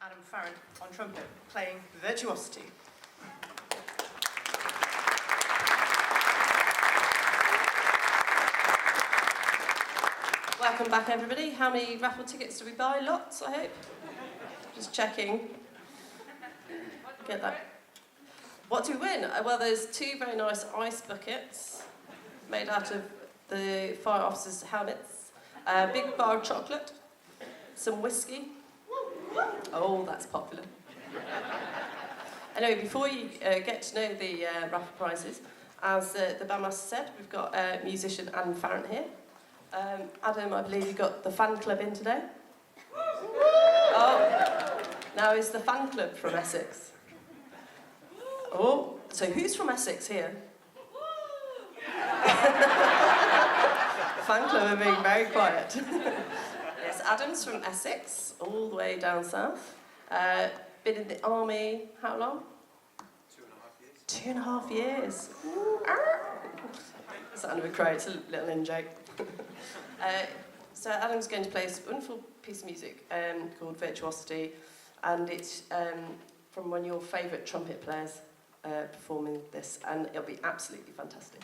Adam Farrant on trumpet, playing Virtuosity. Welcome back, everybody. How many raffle tickets did we buy? Lots, I hope. Just checking. Get that. What do we win? Well, there's two very nice ice buckets made out of the fire officers' helmets, a big bar of chocolate, some whiskey. Oh, that's popular. Anyway, before you get to know the raffle prizes, as the bandmaster said, we've got musician Adam Farrant here. Adam, I believe you got the fan club in today. Oh, now is the fan club from Essex? Oh, so who's from Essex here? Fan club are being very quiet. Yes, Adam's from Essex, all the way down south. Been in the army, how long? 2.5 years. 2.5 years. Sound of a crow, it's a little in-joke. So Adam's going to play this wonderful piece of music called Virtuosity, and it's from one of your favourite trumpet players performing this, and it'll be absolutely fantastic.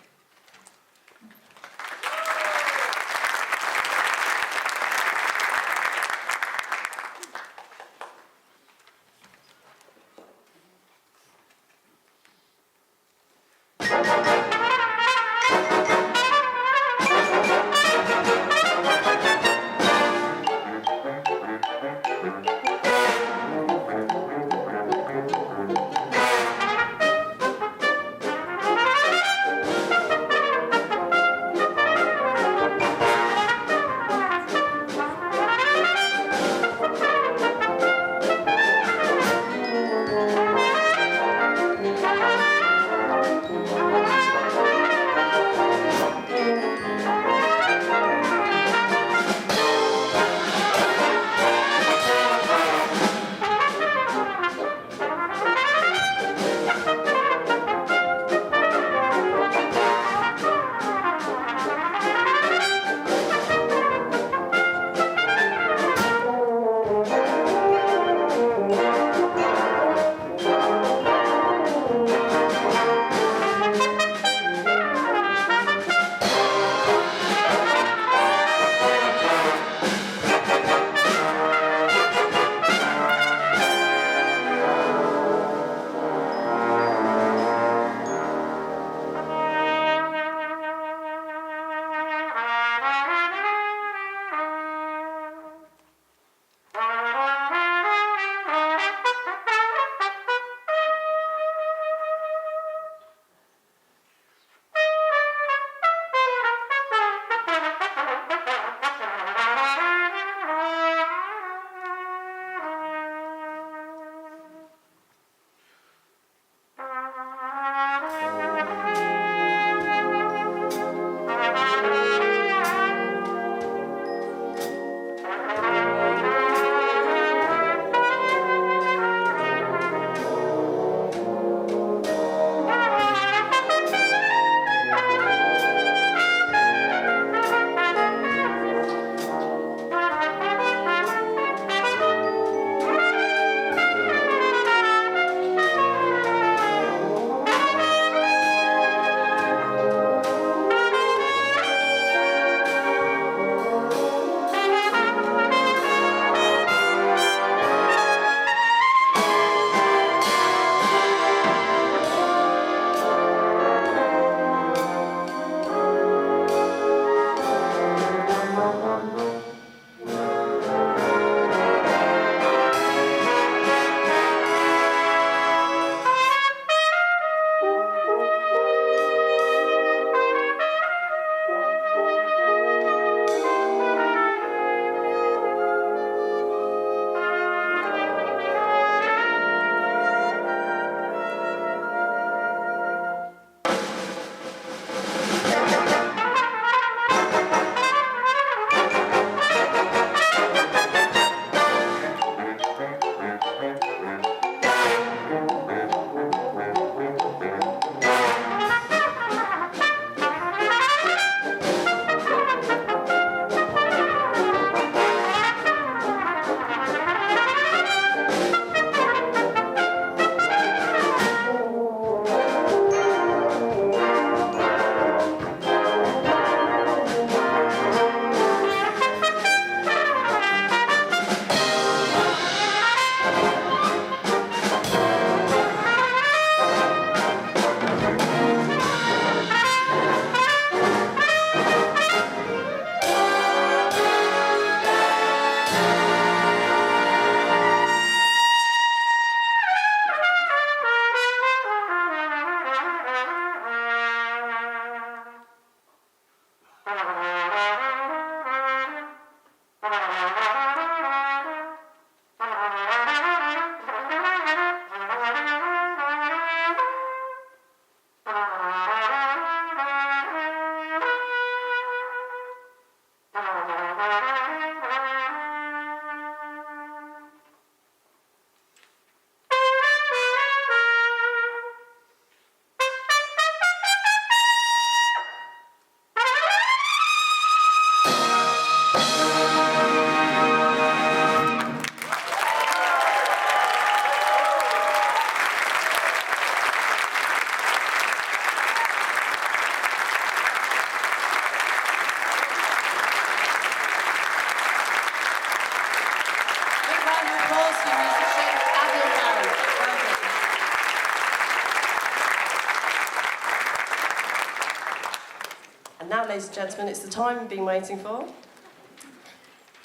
now, ladies and gentlemen, it's the time we've been waiting for.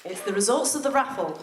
It's the results of the raffle.